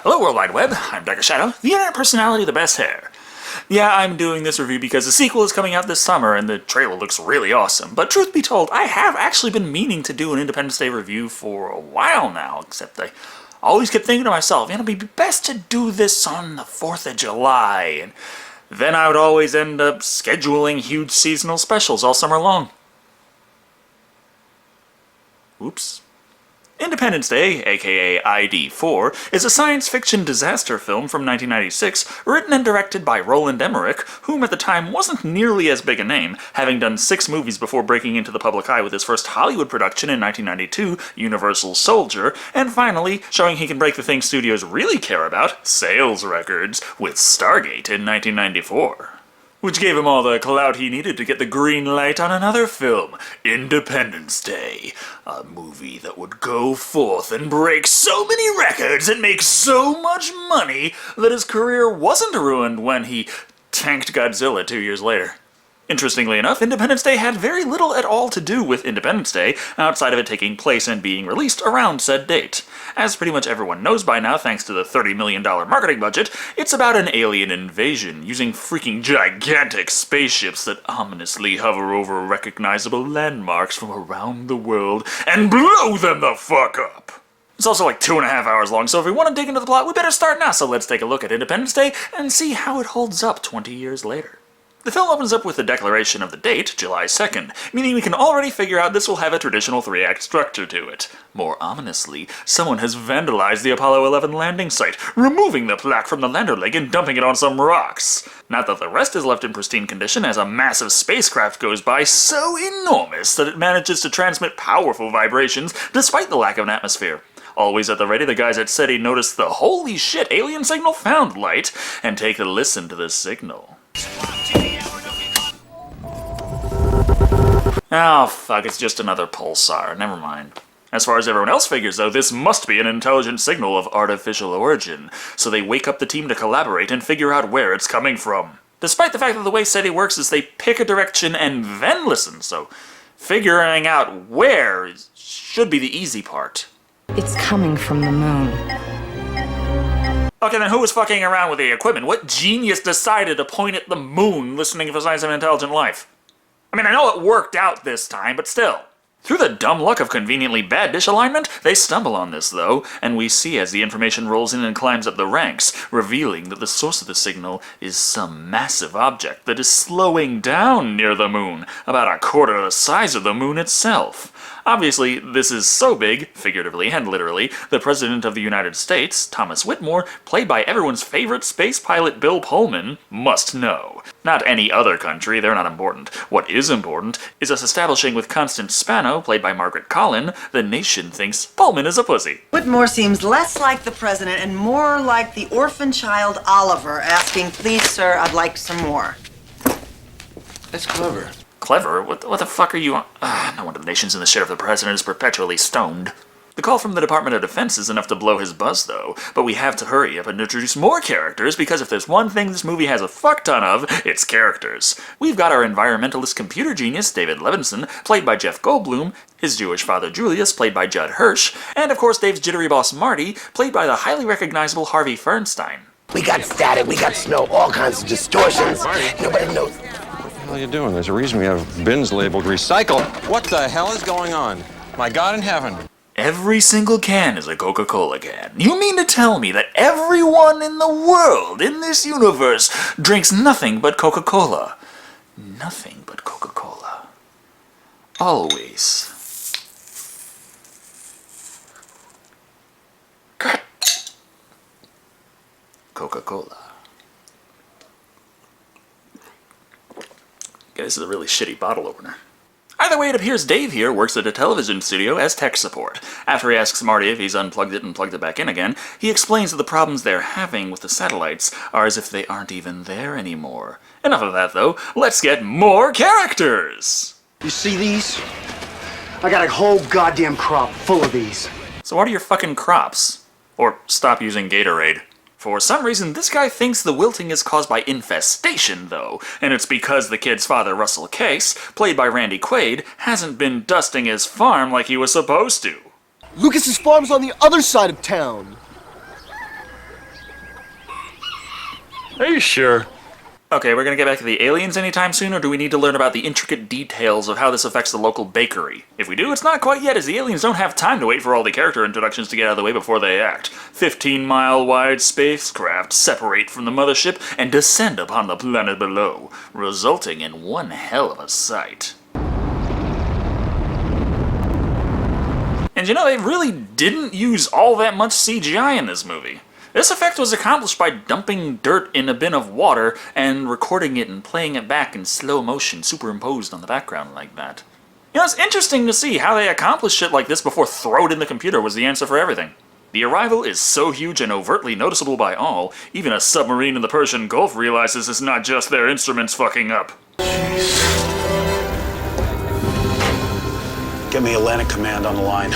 Hello World Wide Web, I'm Dr. Shado, the internet personality with the best hair. Yeah, I'm doing this review because the sequel is coming out this summer and the trailer looks really awesome, but truth be told, I have actually been meaning to do an Independence Day review for a while now, except I always kept thinking to myself, it'd be best to do this on the 4th of July, and then I would always end up scheduling huge seasonal specials all summer long. Oops. Independence Day, aka ID4, is a science fiction disaster film from 1996, written and directed by Roland Emmerich, whom at the time wasn't nearly as big a name, having done 6 movies before breaking into the public eye with his first Hollywood production in 1992, Universal Soldier, and finally, showing he can break the thing studios really care about, sales records, with Stargate in 1994. Which gave him all the clout he needed to get the green light on another film, Independence Day, a movie that would go forth and break so many records and make so much money that his career wasn't ruined when he tanked Godzilla 2 years later. Interestingly enough, Independence Day had very little at all to do with Independence Day, outside of it taking place and being released around said date. As pretty much everyone knows by now, thanks to the $30 million marketing budget, it's about an alien invasion, using freaking gigantic spaceships that ominously hover over recognizable landmarks from around the world and blow them the fuck up! It's also like 2.5 hours long, so if we want to dig into the plot, we better start now, so let's take a look at Independence Day and see how it holds up 20 years later. The film opens up with the declaration of the date, July 2nd, meaning we can already figure out this will have a traditional 3-act structure to it. More ominously, someone has vandalized the Apollo 11 landing site, removing the plaque from the lander leg and dumping it on some rocks. Not that the rest is left in pristine condition, as a massive spacecraft goes by so enormous that it manages to transmit powerful vibrations despite the lack of an atmosphere. Always at the ready, the guys at SETI notice the holy shit alien signal found light and take a listen to the signal. Oh, fuck, it's just another pulsar. Never mind. As far as everyone else figures, though, this must be an intelligent signal of artificial origin, so they wake up the team to collaborate and figure out where it's coming from. Despite the fact that the way SETI works is they pick a direction and then listen, so figuring out where should be the easy part. It's coming from the moon. Okay, then who was fucking around with the equipment? What genius decided to point at the moon listening for signs of intelligent life? I mean, I know it worked out this time, but still. Through the dumb luck of conveniently bad dish alignment, they stumble on this, though, and we see as the information rolls in and climbs up the ranks, revealing that the source of the signal is some massive object that is slowing down near the moon, about 1/4 the size of the moon itself. Obviously, this is so big, figuratively and literally, the President of the United States, Thomas Whitmore, played by everyone's favorite space pilot Bill Pullman, must know. Not any other country, they're not important. What is important is us establishing with Constance Spano, played by Margaret Collin, the nation thinks Pullman is a pussy. Whitmore seems less like the president and more like the orphan child Oliver asking, "Please, sir, I'd like some more." That's clever. Clever? What the fuck are you on? No wonder the nation's in the shit if the president is perpetually stoned. The call from the Department of Defense is enough to blow his buzz, though, but we have to hurry up and introduce more characters, because if there's one thing this movie has a fuck ton of, it's characters. We've got our environmentalist computer genius, David Levinson, played by Jeff Goldblum, his Jewish father Julius, played by Judd Hirsch, and of course Dave's jittery boss Marty, played by the highly recognizable Harvey Fernstein. We got static, we got snow, all kinds of distortions. Nobody knows. What the hell are you doing? There's a reason we have bins labeled recycle. What the hell is going on? My God in heaven. Every single can is a Coca-Cola can. You mean to tell me that everyone in the world, in this universe, drinks nothing but Coca-Cola? Nothing but Coca-Cola. Always. Coca-Cola. This is a really shitty bottle opener. Either way, it appears Dave here works at a television studio as tech support. After he asks Marty if he's unplugged it and plugged it back in again, he explains that the problems they're having with the satellites are as if they aren't even there anymore. Enough of that, though. Let's get more characters! You see these? I got a whole goddamn crop full of these. So what are your fucking crops? Or stop using Gatorade. For some reason, this guy thinks the wilting is caused by infestation, though, and it's because the kid's father, Russell Case, played by Randy Quaid, hasn't been dusting his farm like he was supposed to. Lucas's farm's on the other side of town. Are you sure? Okay, we're gonna get back to the aliens anytime soon, or do we need to learn about the intricate details of how this affects the local bakery? If we do, it's not quite yet, as the aliens don't have time to wait for all the character introductions to get out of the way before they act. 15-mile-wide spacecraft separate from the mothership and descend upon the planet below, resulting in one hell of a sight. And you know, they really didn't use all that much CGI in this movie. This effect was accomplished by dumping dirt in a bin of water and recording it and playing it back in slow motion, superimposed on the background like that. You know, it's interesting to see how they accomplished shit like this before throw it in the computer was the answer for everything. The arrival is so huge and overtly noticeable by all, even a submarine in the Persian Gulf realizes it's not just their instruments fucking up. Get me Atlantic Command on the line.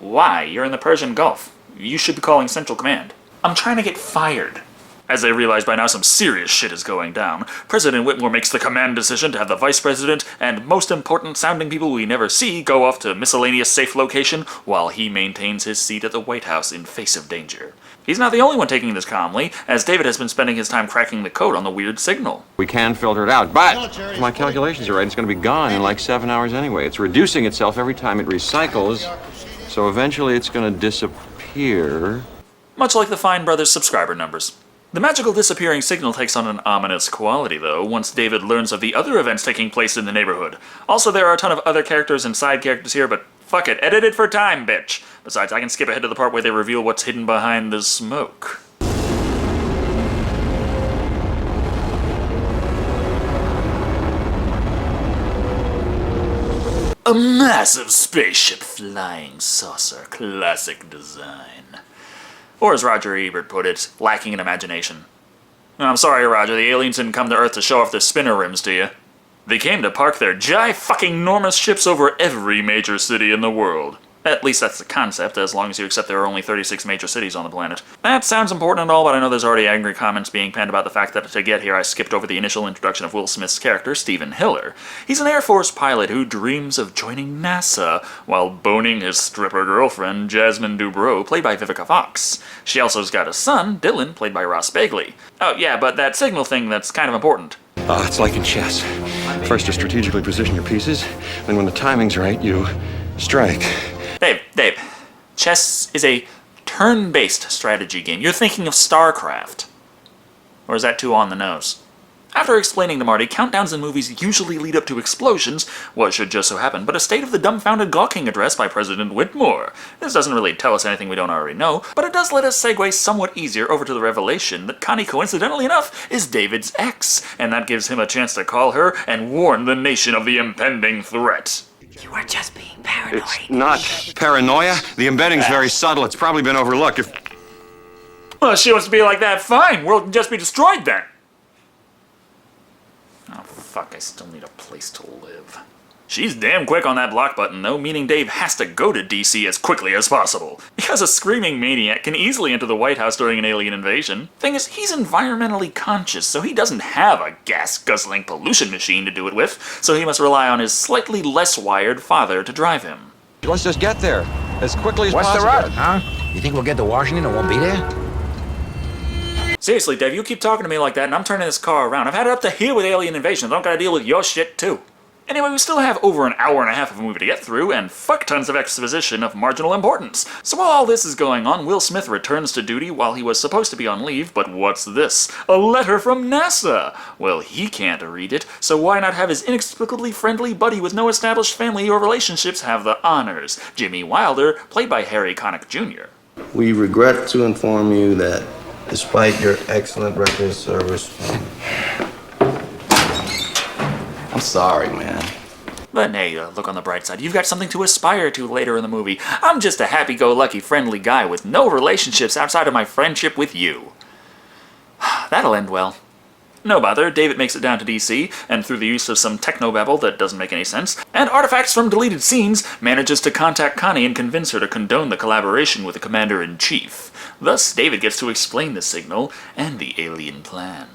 Why? You're in the Persian Gulf. You should be calling Central Command. I'm trying to get fired. As they realize by now some serious shit is going down, President Whitmore makes the command decision to have the Vice President and most important sounding people we never see go off to miscellaneous safe location while he maintains his seat at the White House in face of danger. He's not the only one taking this calmly, as David has been spending his time cracking the code on the weird signal. We can filter it out, but if my calculations are right, it's going to be gone in like 7 hours anyway. It's reducing itself every time it recycles, so eventually it's going to disappear. Much like the Fine Brothers subscriber numbers. The magical disappearing signal takes on an ominous quality, though, once David learns of the other events taking place in the neighborhood. Also, there are a ton of other characters and side characters here, but fuck it, edit it for time, bitch. Besides, I can skip ahead to the part where they reveal what's hidden behind the smoke. A massive spaceship flying saucer, classic design. Or as Roger Ebert put it, lacking in imagination. I'm sorry, Roger, the aliens didn't come to Earth to show off their spinner rims to you. They came to park their fucking-normous ships over every major city in the world. At least that's the concept, as long as you accept there are only 36 major cities on the planet. That sounds important and all, but I know there's already angry comments being penned about the fact that to get here I skipped over the initial introduction of Will Smith's character, Stephen Hiller. He's an Air Force pilot who dreams of joining NASA while boning his stripper girlfriend, Jasmine Dubrow, played by Vivica Fox. She also's got a son, Dylan, played by Ross Begley. Oh yeah, but that signal thing, that's kind of important. It's like in chess. First you strategically position your pieces, then when the timing's right, you strike. Dave, chess is a turn-based strategy game. You're thinking of StarCraft. Or is that too on the nose? After explaining to Marty, countdowns in movies usually lead up to explosions, what should just so happen but a State of the Dumbfounded Gawking address by President Whitmore. This doesn't really tell us anything we don't already know, but it does let us segue somewhat easier over to the revelation that Connie, coincidentally enough, is David's ex, and that gives him a chance to call her and warn the nation of the impending threat. You are just being paranoid. It's not paranoia. The embedding's very subtle. It's probably been overlooked. Well, if she wants to be like that, fine. World can just be destroyed then. Oh, fuck, I still need a place to live. She's damn quick on that block button, though, meaning Dave has to go to DC as quickly as possible. Because a screaming maniac can easily enter the White House during an alien invasion. Thing is, he's environmentally conscious, so he doesn't have a gas-guzzling pollution machine to do it with, so he must rely on his slightly less wired father to drive him. Let's just get there as quickly as possible. What's the route, huh? You think we'll get to Washington and won't be there? Seriously, Dave, you keep talking to me like that, and I'm turning this car around. I've had it up to here with alien invasions. I don't gotta deal with your shit, too. Anyway, we still have over an hour and a half of a movie to get through, and fuck tons of exposition of marginal importance. So while all this is going on, Will Smith returns to duty while he was supposed to be on leave, but what's this? A letter from NASA! Well, he can't read it, so why not have his inexplicably friendly buddy with no established family or relationships have the honors? Jimmy Wilder, played by Harry Connick Jr. We regret to inform you that despite your excellent record of service, I'm sorry, man. But hey, look on the bright side. You've got something to aspire to later in the movie. I'm just a happy-go-lucky friendly guy with no relationships outside of my friendship with you. That'll end well. No bother, David makes it down to DC, and through the use of some technobabble that doesn't make any sense, and artifacts from deleted scenes, manages to contact Connie and convince her to condone the collaboration with the Commander-in-Chief. Thus, David gets to explain the signal and the alien plan.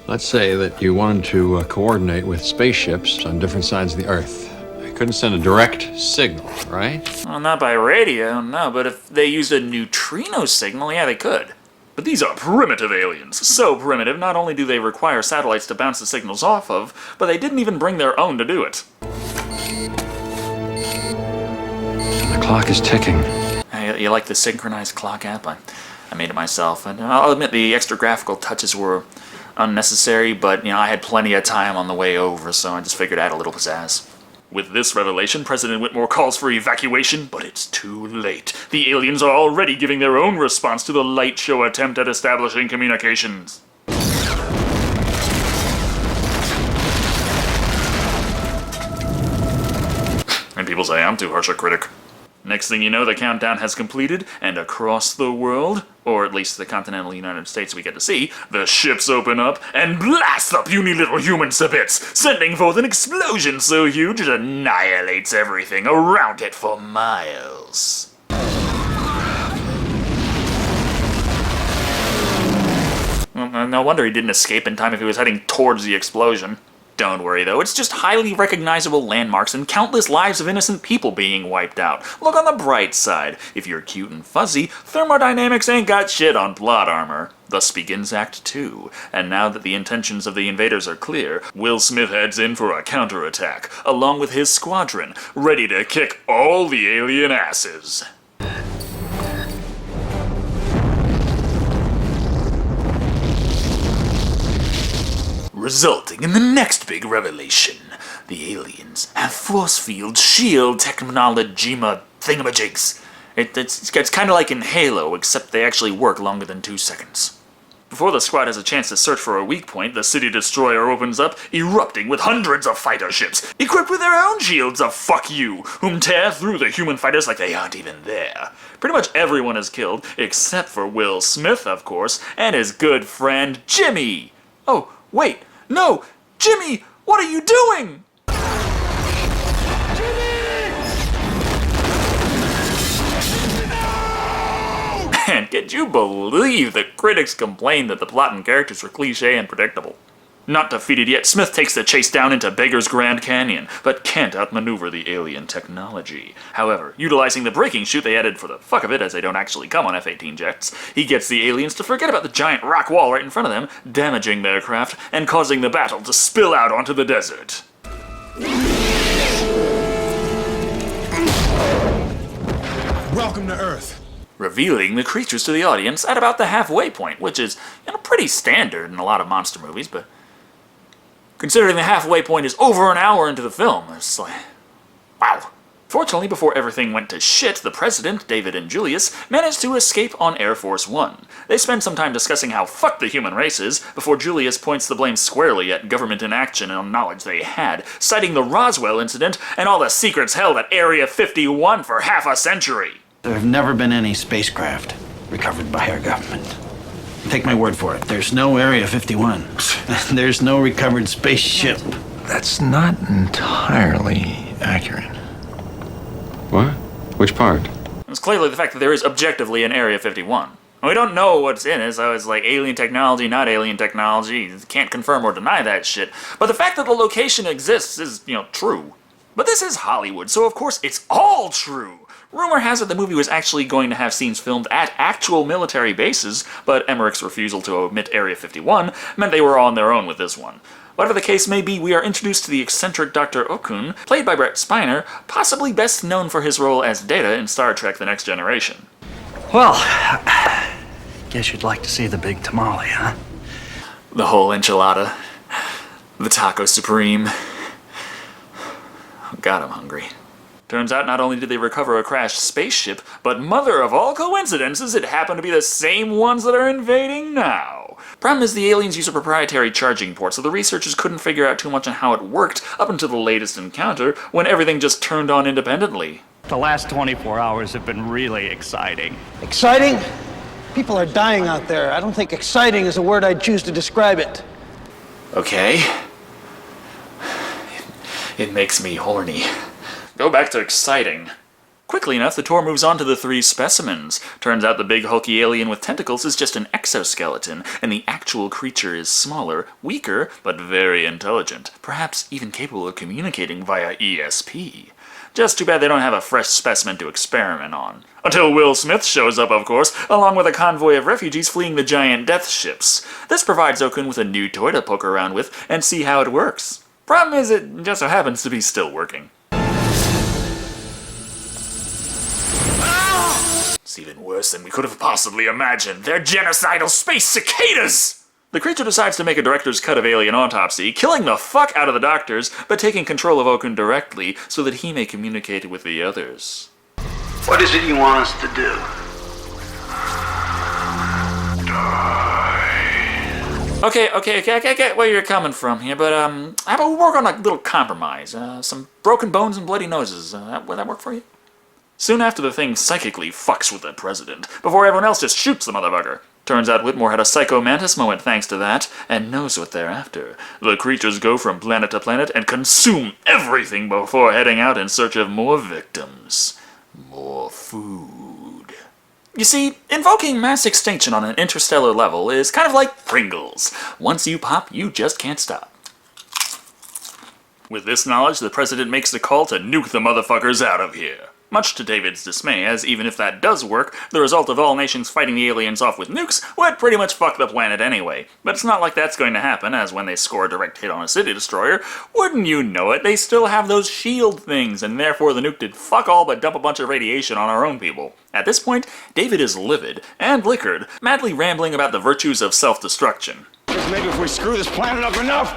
Let's say that you wanted to coordinate with spaceships on different sides of the Earth. I couldn't send a direct signal, right? Well, not by radio, no, but if they used a neutrino signal, yeah, they could. But these are primitive aliens. So primitive, not only do they require satellites to bounce the signals off of, but they didn't even bring their own to do it. The clock is ticking. Hey, you like the synchronized clock app? I made it myself, and I'll admit the extra graphical touches were unnecessary, but I had plenty of time on the way over, so I just figured I'd add a little pizzazz. With this revelation, President Whitmore calls for evacuation, but it's too late. The aliens are already giving their own response to the light show attempt at establishing communications. And people say I'm too harsh a critic. Next thing you know, the countdown has completed, and across the world, or at least the continental United States we get to see, the ships open up and blast the puny little humans to bits, sending forth an explosion so huge it annihilates everything around it for miles. Well, no wonder he didn't escape in time if he was heading towards the explosion. Don't worry though, it's just highly recognizable landmarks and countless lives of innocent people being wiped out. Look on the bright side. If you're cute and fuzzy, thermodynamics ain't got shit on plot armor. Thus begins Act 2, and now that the intentions of the invaders are clear, Will Smith heads in for a counterattack, along with his squadron, ready to kick all the alien asses. Resulting in the next big revelation. The aliens have force field shield technology thingamajigs. It's kind of like in Halo, except they actually work longer than 2 seconds. Before the squad has a chance to search for a weak point, the city destroyer opens up, erupting with hundreds of fighter ships, equipped with their own shields of fuck you, whom tear through the human fighters like they aren't even there. Pretty much everyone is killed, except for Will Smith, of course, and his good friend Jimmy. Oh, wait. No! Jimmy! What are you doing? Man, could you believe the critics complained that the plot and characters were cliche and predictable? Not defeated yet, Smith takes the chase down into Beggar's Grand Canyon, but can't outmaneuver the alien technology. However, utilizing the braking chute they added for the fuck of it, as they don't actually come on F-18 jets, he gets the aliens to forget about the giant rock wall right in front of them, damaging their craft and causing the battle to spill out onto the desert. Welcome to Earth. Revealing the creatures to the audience at about the halfway point, which is pretty standard in a lot of monster movies, but considering the halfway point is over an hour into the film, it's like, wow. Fortunately, before everything went to shit, the President, David and Julius, managed to escape on Air Force One. They spend some time discussing how fucked the human race is, before Julius points the blame squarely at government inaction and knowledge they had, citing the Roswell incident and all the secrets held at Area 51 for half a century. There have never been any spacecraft recovered by our government. Take my word for it, there's no Area 51. There's no recovered spaceship. That's not entirely accurate. What? Which part? It's clearly the fact that there is objectively an Area 51. We don't know what's in it, so it's like alien technology, not alien technology. You can't confirm or deny that shit. But the fact that the location exists is, true. But this is Hollywood, so of course it's all true. Rumor has it the movie was actually going to have scenes filmed at actual military bases, but Emmerich's refusal to omit Area 51 meant they were on their own with this one. Whatever the case may be, we are introduced to the eccentric Dr. Okun, played by Brett Spiner, possibly best known for his role as Data in Star Trek The Next Generation. Well, guess you'd like to see the big tamale, huh? The whole enchilada. The taco supreme. Oh, God, I'm hungry. Turns out not only did they recover a crashed spaceship, but mother of all coincidences, it happened to be the same ones that are invading now. Problem is the aliens use a proprietary charging port, so the researchers couldn't figure out too much on how it worked up until the latest encounter, when everything just turned on independently. The last 24 hours have been really exciting. Exciting? People are dying out there. I don't think exciting is a word I'd choose to describe it. Okay. It makes me horny. Go back to exciting. Quickly enough, the tour moves on to the 3 specimens. Turns out the big hulky alien with tentacles is just an exoskeleton, and the actual creature is smaller, weaker, but very intelligent, perhaps even capable of communicating via ESP. Just too bad they don't have a fresh specimen to experiment on. Until Will Smith shows up, of course, along with a convoy of refugees fleeing the giant death ships. This provides Okun with a new toy to poke around with and see how it works. Problem is, it just so happens to be still working. It's even worse than we could have possibly imagined. They're genocidal space cicadas! The creature decides to make a director's cut of Alien Autopsy, killing the fuck out of the doctors, but taking control of Okun directly so that he may communicate with the others. What is it you want us to do? Okay, I get where you're coming from here, but how about we work on a little compromise? Some broken bones and bloody noses. Would that work for you? Soon after, the thing psychically fucks with the president, before everyone else just shoots the motherfucker. Turns out Whitmore had a psycho mantis moment thanks to that, and knows what they're after. The creatures go from planet to planet and consume everything before heading out in search of more victims. More food. You see, invoking mass extinction on an interstellar level is kind of like Pringles. Once you pop, you just can't stop. With this knowledge, the president makes the call to nuke the motherfuckers out of here. Much to David's dismay, as even if that does work, the result of all nations fighting the aliens off with nukes would pretty much fuck the planet anyway. But it's not like that's going to happen, as when they score a direct hit on a city destroyer, wouldn't you know it, they still have those shield things, and therefore the nuke did fuck all but dump a bunch of radiation on our own people. At this point, David is livid and liquored, madly rambling about the virtues of self-destruction. Maybe if we screw this planet up enough,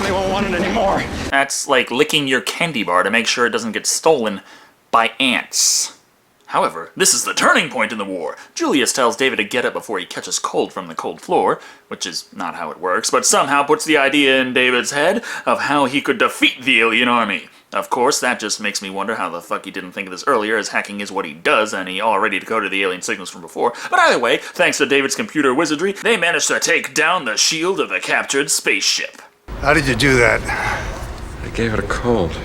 they won't want it anymore. That's like licking your candy bar to make sure it doesn't get stolen by ants. However, this is the turning point in the war. Julius tells David to get up before he catches cold from the cold floor, which is not how it works, but somehow puts the idea in David's head of how he could defeat the alien army. Of course, that just makes me wonder how the fuck he didn't think of this earlier, as hacking is what he does, and he already decoded the alien signals from before. But either way, thanks to David's computer wizardry, they managed to take down the shield of the captured spaceship. How did you do that? I gave it a cold.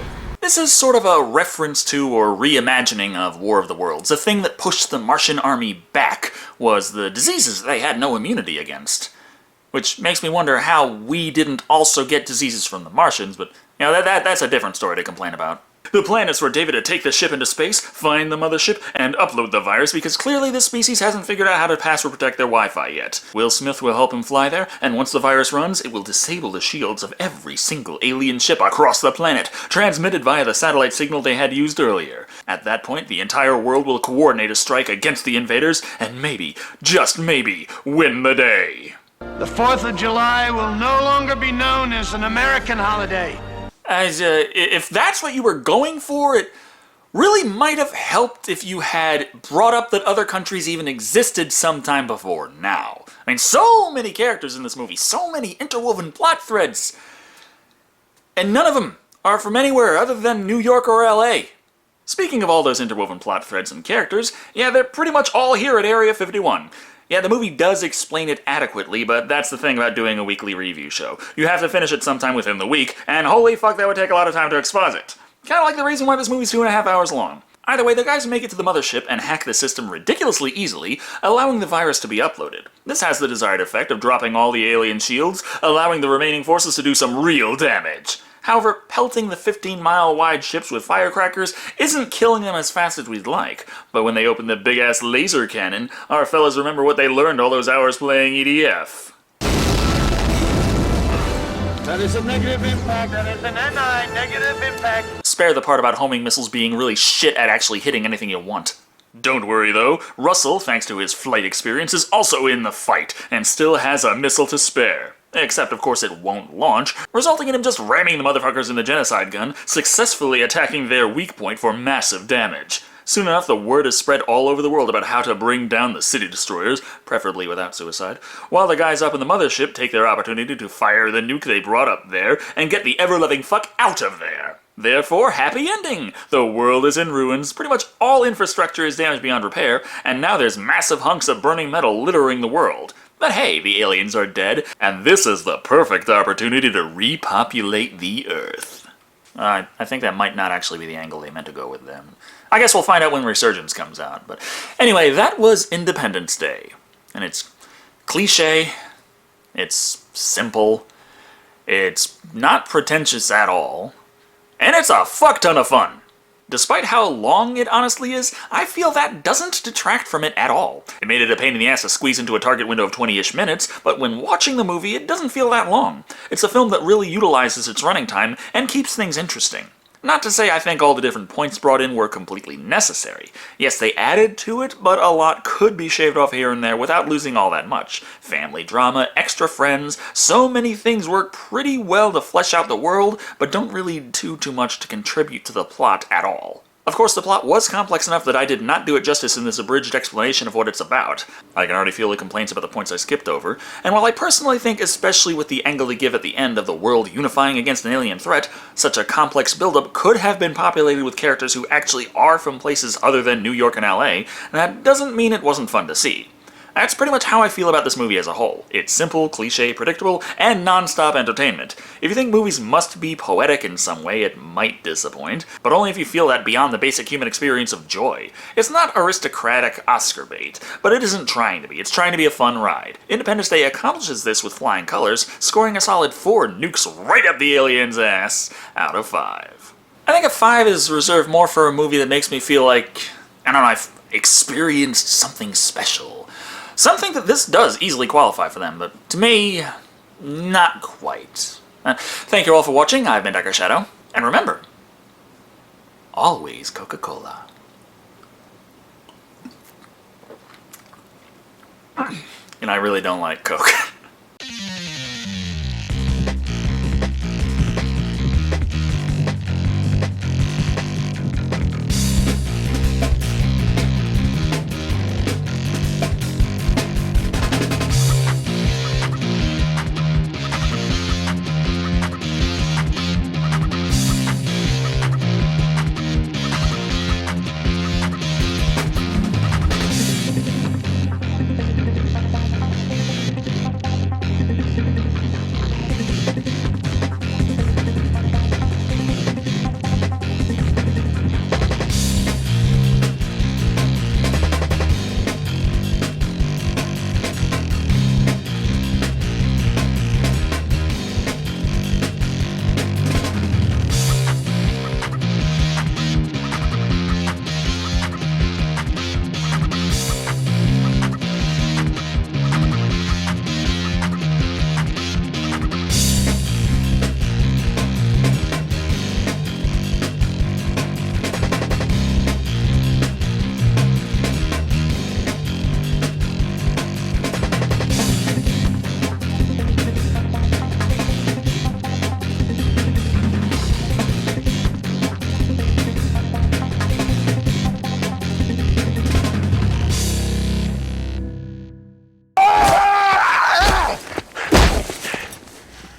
This is sort of a reference to or reimagining of War of the Worlds. The thing that pushed the Martian army back was the diseases they had no immunity against. Which makes me wonder how we didn't also get diseases from the Martians, but you know, that's a different story to complain about. The plan is for David to take the ship into space, find the mothership, and upload the virus because clearly this species hasn't figured out how to password protect their Wi-Fi yet. Will Smith will help him fly there, and once the virus runs, it will disable the shields of every single alien ship across the planet, transmitted via the satellite signal they had used earlier. At that point, the entire world will coordinate a strike against the invaders, and maybe, just maybe, win the day. The 4th of July will no longer be known as an American holiday. If that's what you were going for, it really might have helped if you had brought up that other countries even existed sometime before now. I mean, so many characters in this movie, so many interwoven plot threads, and none of them are from anywhere other than New York or LA. Speaking of all those interwoven plot threads and characters, yeah, they're pretty much all here at Area 51. Yeah, the movie does explain it adequately, but that's the thing about doing a weekly review show. You have to finish it sometime within the week, and holy fuck, that would take a lot of time to exposit. Kinda like the reason why this movie's 2.5 hours long. Either way, the guys make it to the mothership and hack the system ridiculously easily, allowing the virus to be uploaded. This has the desired effect of dropping all the alien shields, allowing the remaining forces to do some real damage. However, pelting the 15-mile-wide ships with firecrackers isn't killing them as fast as we'd like, but when they open the big-ass laser cannon, our fellas remember what they learned all those hours playing EDF. That is a negative impact. That is an NI negative impact. Spare the part about homing missiles being really shit at actually hitting anything you want. Don't worry though, Russell, thanks to his flight experience, is also in the fight, and still has a missile to spare. Except, of course, it won't launch, resulting in him just ramming the motherfuckers in the genocide gun, successfully attacking their weak point for massive damage. Soon enough, the word is spread all over the world about how to bring down the city destroyers, preferably without suicide, while the guys up in the mothership take their opportunity to fire the nuke they brought up there and get the ever-loving fuck out of there. Therefore, happy ending! The world is in ruins, pretty much all infrastructure is damaged beyond repair, and now there's massive hunks of burning metal littering the world. But hey, the aliens are dead, and this is the perfect opportunity to repopulate the Earth. I think that might not actually be the angle they meant to go with them. I guess we'll find out when Resurgence comes out. But anyway, that was Independence Day. And it's cliche, it's simple, it's not pretentious at all. And it's a fuck ton of fun. Despite how long it honestly is, I feel that doesn't detract from it at all. It made it a pain in the ass to squeeze into a target window of 20-ish minutes, but when watching the movie, it doesn't feel that long. It's a film that really utilizes its running time and keeps things interesting. Not to say I think all the different points brought in were completely necessary. Yes, they added to it, but a lot could be shaved off here and there without losing all that much. Family drama, extra friends, so many things work pretty well to flesh out the world, but don't really do too much to contribute to the plot at all. Of course, the plot was complex enough that I did not do it justice in this abridged explanation of what it's about. I can already feel the complaints about the points I skipped over, and while I personally think, especially with the angle they give at the end of the world unifying against an alien threat, such a complex buildup could have been populated with characters who actually are from places other than New York and LA, that doesn't mean it wasn't fun to see. That's pretty much how I feel about this movie as a whole. It's simple, cliché, predictable, and non-stop entertainment. If you think movies must be poetic in some way, it might disappoint, but only if you feel that beyond the basic human experience of joy. It's not aristocratic Oscar bait, but it isn't trying to be. It's trying to be a fun ride. Independence Day accomplishes this with flying colors, scoring a solid 4 nukes right up the alien's ass out of 5. I think a 5 is reserved more for a movie that makes me feel like, I don't know, I've experienced something special. Something that this does easily qualify for them, but to me, not quite. Thank you all for watching. I've been Dr. Shado, and remember, always Coca-Cola. And I really don't like Coke.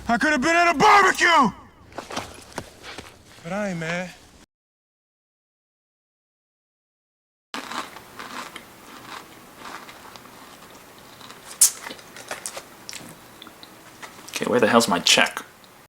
I could have been at a barbecue! But I ain't mad. Okay, where the hell's my check?